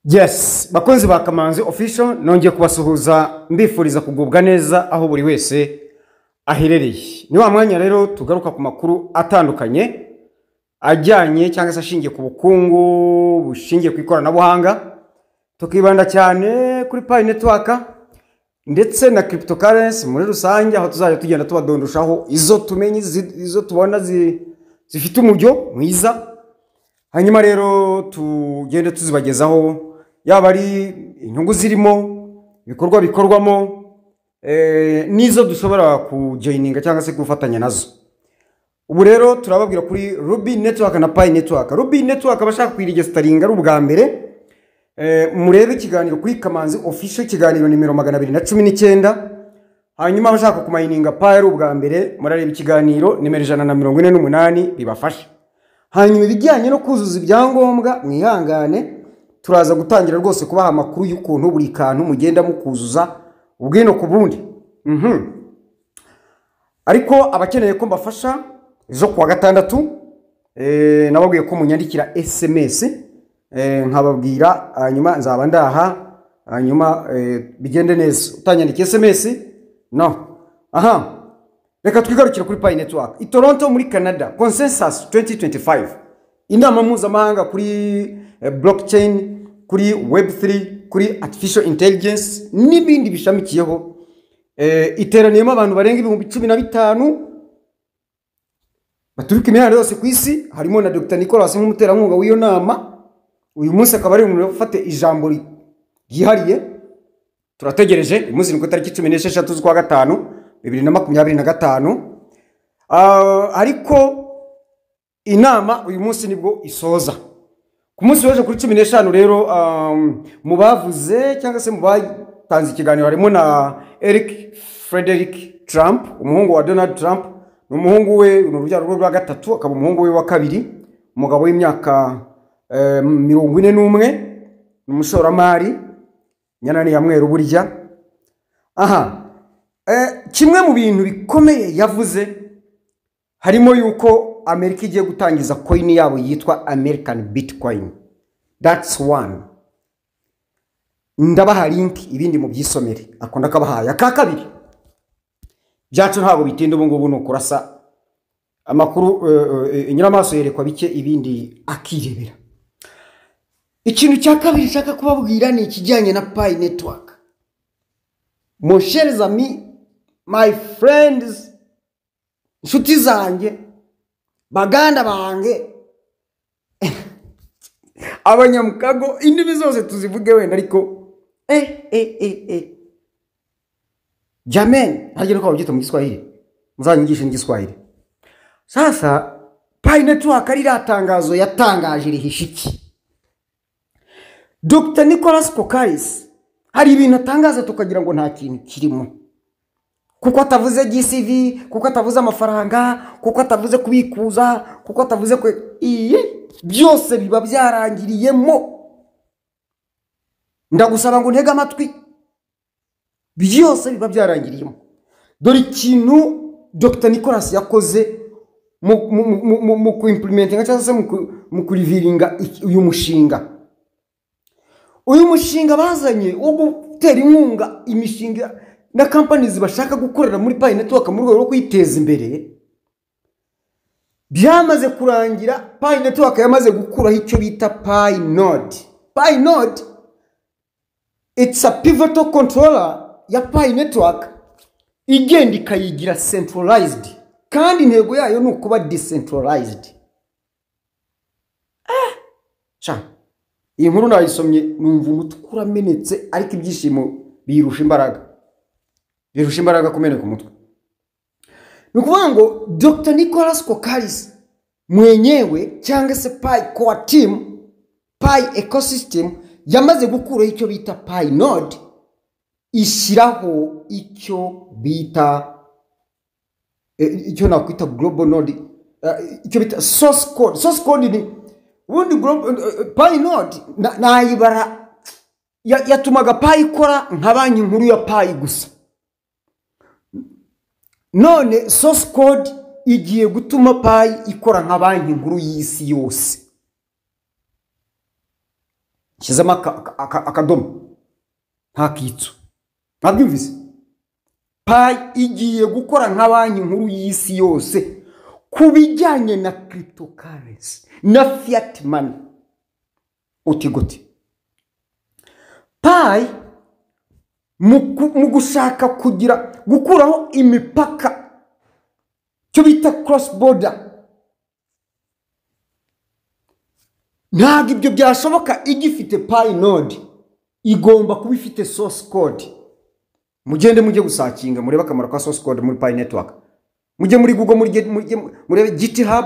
Yes, bakunzi ba Kamanzi official nongeye kubasuhuza mbifuriza kugubwa neza aho buri wese aherereye. Ni wa mwanya rero tugaruka ku makuru atandukanye ajyanye cyangwa se ashingiye ku bukungu bushingiye ku ikoranabuhanga. Tukibanda cyane kuri Pi Network ndetse na cryptocurrency muri rusange, aho tuzajya tugenda tubadondoshaho izo tumenye izo tubona zifite umujyo mwiza. Hanyuma rero tugende tuzibagezaho yaba ari inyungu zirimo ibikorwa bikorwamo nizo dushobora kujoininga cyangwa se gufatanya nazo. Ubu rero turababwira kuri Ruby Network na Pi Network. Ruby Network abashaka kwiregistaringa ari ubwa mbere, murebe ikiganiro kuri Kamanzi official, ikiganiro nimero 219. Hanyuma abashaka kumayininga Pi ari ubwa mbere murareba ikiganiro nimero 148 bibafasha. Hanyuma ibijyanye no kuzuza ibyangombwa mwihangane, turaza gutangira rwose kubaha amakuru y'ukuntu buri kantu mugenda mukuzuza ubwino ku bundi. Ariko abakeneye ko mbafasha ejo kuwa gatandatu nababwiye ko munyandikira SMS nkababwira, hanyuma nzaba ndaha, hanyuma bigende neza. Utanyandikiye SMS no. Reka twigarukire kuri Pi Network. I Toronto muri Canada, Consensus 2025. Inama mpuzamahanga kuri blockchain, kuri web3, kuri artificial intelligence n'ibindi bishamikiyeho. Iteraniyemo abantu barenga 15,000 baturuka imihanda yose ku isi, harimo na Dr. Nicholas nk'umuterankunga w'iyo nama. Uyu munsi akaba ari umuntu ufate ijambo ryihariye. Turategereje umunsi ni ku tariki 16 z'ukwa gatanu 2025. Ariko inama uyu munsi nibwo isoza. Ku munsi w'ejo kuri 15 rero mu bavuze cyangwa se mu batanze ikiganiro harimo na Eric Frederick Trump, umuhungu wa Donald Trump. N'umuhungu we n'urubyaro rwa gatatu, akaba umuhungu we wa kabiri, umugabo w'imyaka 41, n'umushoramari nyanani ya mweru burya. Kimwe mu bintu bikomeye yavuze harimo yuko Amerika igiye gutangiza coin yabo yitwa American Bitcoin. That's one. Ndabaha link ibindi mu byisomere akunda kabahaye. Aka kabiri byacu ntabwo bitinda ubu ngubu nukurasa amakuru nyiramaso yerekwa bike ibindi akirebera. Ikintu cya kabiri nshaka kubabwira ni ikijyanye na Pi Network. Mon chers amis, my friends, inshuti zanjye, baganda bange, abanyamukago, indimi zose tuzivuge wenda ariko Jamen, hajye nuko babyita mu Giswahili. Muzanyigisha mu Giswahili. Sasa Pi Network ari ratangazo yatangaje rihishiki. Dr. Nicholas Kokaris hari ibintu atangaza tukagira ngo nta kintu kirimo. Kuko atavuze GCV, kuko atavuze amafaranga, kuko atavuze kubikuza, kuko atavuze byose biba byarangiriyemo. Ndagusaba ngo ntega amatwi. Byose biba byarangiriyemo. Dore ikintu Dr. Nicholas yakoze mu kuimplementinga cyangwa se mu kuriviringa uyu mushinga. Uyu mushinga bazanye wo gutera inkunga imishinga na companies bashaka gukorera muri Pi Network mu rwego rwo kwiteza imbere. Byamaze kurangira, Pi Network yamaze gukuraho icyo bita Pi Node. Pi Node, it's a pivotal controller ya Pi Network igenda ikayigira centralized, kandi intego yayo ni ukuba decentralized. Iyi nkuru nayisomye numva umutwe uramenetse, ariko ibyishimo birusha imbaraga. Birusha imbaraga kumeneka umutwe. Nukuvuga ngo Dr. Nicholas Kokaris mwenyewe cyangwa se Pi Core Team, Pi Ecosystem yamaze gukuraho icyo bita Pi Node, ishyiraho icyo bita icyo nakwita global node, icyo bita source code. Source code ni ubundi Pi Node nayibara yatumaga Pi ikora nka banki nkuru ya Pi gusa. None source code igiye gutuma Pi ikora nka banki nkuru y'isi yose. shizama akadomo nta kitso nabyumvise Pi igiye gukora nka banki nkuru y'isi yose kubijyanye na cryptocurrency na fiat money utigote Pi mu gushaka kugira gukuraho imipaka cyo bita cross border ntabwo ibyo byashoboka igifite Pi node igomba kuba ifite source code mugende mujye gusakinga murebe akamaro ka source code muri Pi network mujye muri Google murebe GitHub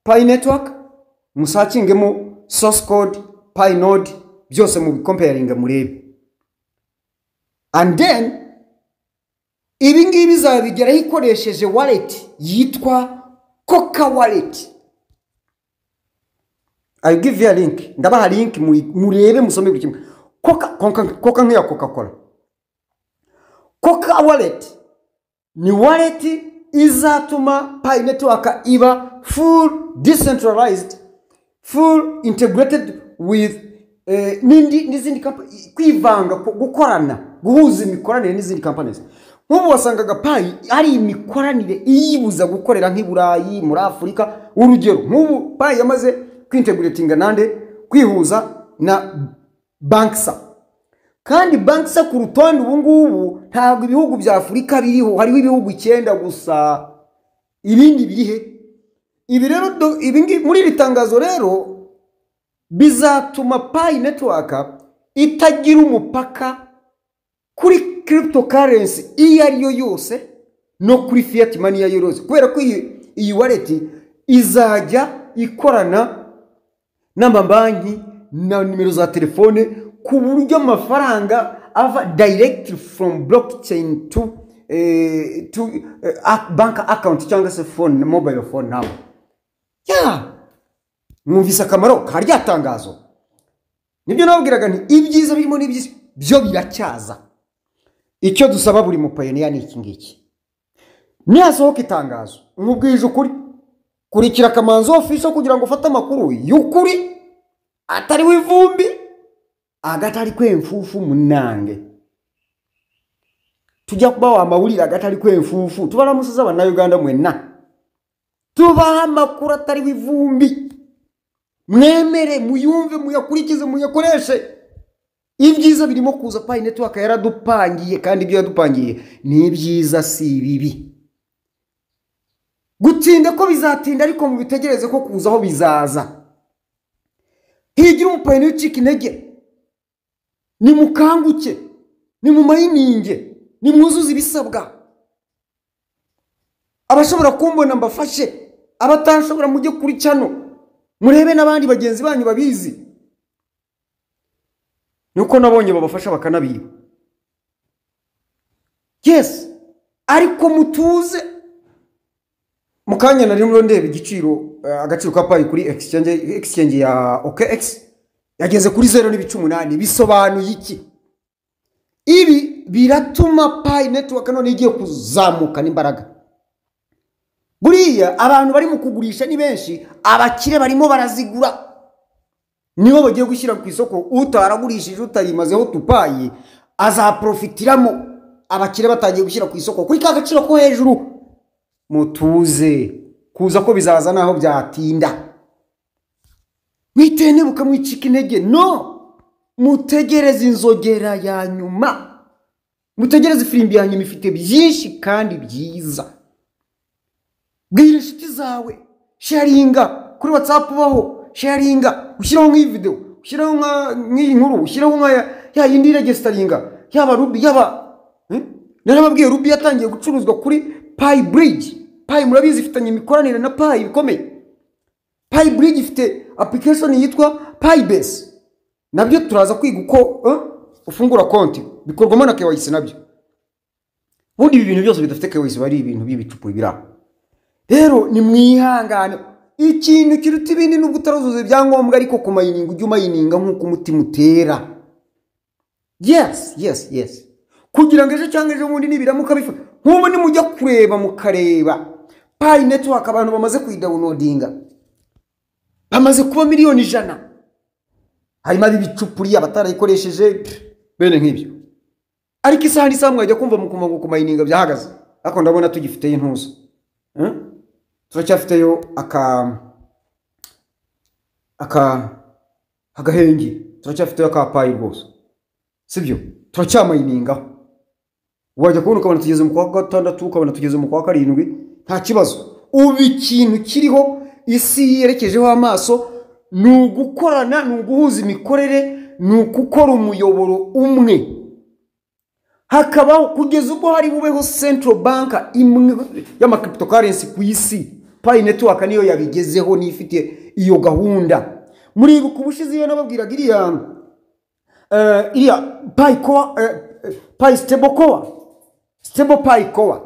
Pi network musakingemo source code Pi node byose mu comparing murebe and then ibi ngibi bizabigeraho ikoresheje wallet yitwa Coca wallet. I give you a link ndabaha link murebe musome buri kimwe Coca nk'iya Coca-Cola. Coca wallet ni wallet izatuma Pi network iba full decentralized, full integrated with n'izindi kwivanga gukorana guhuza imikoranire n'izindi companies. Nk'ubu wasangaga Pi ari imikoranire iyibuza gukorera nk'Iburayi muri Afrika. Urugero nk'ubu Pi yamaze kwintegratinga nande kwihuza na Banksa. Kandi Banksa ku rutonde ubu ngubu ntabwo ibihugu bya Afrika biriho, hariho ibihugu 9 gusa, ibindi birihe. Ibi rero ibingi muri ritangazo rero bizatuma Pi network itagira umupaka kuri cryptocurrency iyo ariyo yose no kuri fiat money ya yose, kubera ko iyi wallet izajya ikorana n'amabanki na nimero za telefone ku buryo amafaranga ava direct from blockchain to bank account cyangwa se phone, mobile phone now. Mwumvise akamaro karya tangazo. Nibyo nabwiraga nti ibyiza birimo n'ibyiza byo biracyaza. Icyo dusaba buri mupayoniya ni iki ngiki. Nihasohoka itangazo nkubwije ukuri kurikira Kamanzi official kugira ngo ufate amakuru y'ukuri atari wivumbi agatari kwemfufu munange. Tujya kuba wamawulira agatari kwemfufu tubaramusiza abana Uganda mwena tubaha amakuru atari wivumbi mwemere muyumve muyakurikize muyakoreshe. Ibyiza birimo kuza Pi network yaradupangiye kandi ibyo yadupangiye ni ibyiza si bibi. Gutinda ko bizatinda ariko mu bitegereze ko kuzaho bizaza. Higira umupayini w'icika intege, ni mukanguke, ni mu mayininge, ni mwuzuza ibisabwa. Abashobora kumbona mbafashe, abatashobora mujye kuri cyano murebe n'abandi bagenzi banyu babizi. Nuko nabonye babafasha bakanabiba. Yes, ariko mutuze mukanya nari mu ndebe igiciro agaciro ka Pi kuri exchange ya OKX yageze kuri 0.18. Bisobanuye iki? Ibi biratuma Pi network none igiye kuzamuka n'imbaraga. Buriya abantu bari mu kugurisha ni benshi, abakire barimo barazigura. Nibo bagiye gushyira ku isoko, utaragurishije utarimazeho tupayi azaprofitiramo. Abakire batagiye gushyira ku isoko kuri kagaciro ko hejuru. Mutuze kuza ko bizaza naho byatinda. Mwitene bukamwicika intege, no, mutegereze inzogera ya nyuma, mutegereze ifirimbi ya nyuma ifite byinshi kandi byiza. Bwira inshuti zawe, sharinga kuri WhatsApp baho, sharinga ushyiraho nk'iyi video, ushyiraho nk'iyi nkuru, ushyiraho nka ya yindi registeringa yaba Ruby yaba narababwiye Ruby yatangiye gucuruzwa kuri Pi Bridge. Pi murabizi ifitanye imikoranire na Pi bikomeye. Pi Bridge ifite application yitwa Pi Base. Nabyo turaza kwiga uko ufungura konti bikorwamo na KYC nabyo. Bundi ibi bintu byose bidafite KYC bari ibintu bibicupu bira. Rero ni mwihangane. Ikintu kiruta ibindi nubwo utaruzuza ibyangombwa ariko kumayininga ujye umayininga nk'uko umutima utera. Yes. Kugira ngo ejo cyangwa ejo bundi nibiramuka bifa. Nk'ubu ni mujya kureba mukareba Pi network abantu bamaze kuyidownloadinga bamaze kuba miliyoni 100. harimo ab'ibicupuri abatarayikoresheje bene nk'ibyo. Ariko isaha n'isaha mwajya kumva mu kumayininga byahagaze, ariko ndabona tugifite intuzo, turacyafiteyo agahenge, turacyafiteyo akapayi rwose, sibyo? Turacyamayiningaho. Wajya kubona ukabona tugeze mu kwa gatandatu, ukabona tugeze mu kwa karindwi, nta kibazo. Ubu ikintu kiriho isi yerekejeho amaso ni ugukorana, ni uguhuza imikorere, ni ugukora umuyoboro umwe. Hakabaho kugeza ubwo hari bubeho central bank imwe y'ama cryptocurrency ku isi. Pi network niyo yabigezeho, nifite iyo gahunda. Muri ubushize iyo nababwiraga iriya Pi Core, Pi stable Pi Core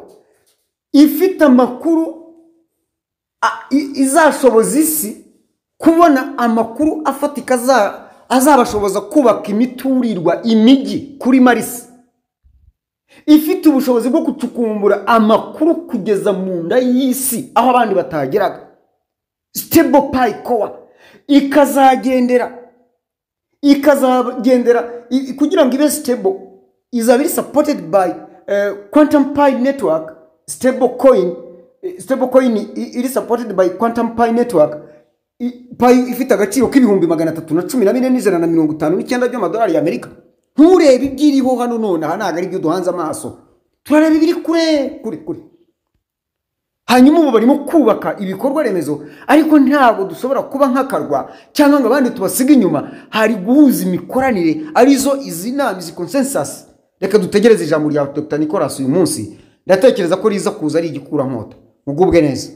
ifite amakuru izashoboza isi kubona amakuru afatika azabashoboza kubaka imiturirwa, imijyi kuri Marisi. Ifite ubushobozi bwo kucukumbura amakuru kugeza mu nda y'isi aho abandi batageraga. Stable Pi Core ikazagendera kugira ngo ibe stable, izaba iri supported by Quantum Pi Network. Stable coin iri supported by Quantum Pi Network. Pi ifite agaciro k'ibihumbi 344,159 by'amadolari y'Amerika. Nturebe ibyiriho hano none, aha ntago ari byo duhanze amaso, turareba ibiri kure. Hanyuma ubu barimo kubaka ibikorwa remezo, ariko ntabwo dushobora kuba nk'akarwa cyangwa ngo abandi tubasiga inyuma. Hari guhuza imikoranire, arizo izi nama, izi consensus. Reka dutegereze ijambo rya Dr. Nicolas uyu munsi, ndatekereza ko riza kuza ari igikura nkota. Mugubwe neza.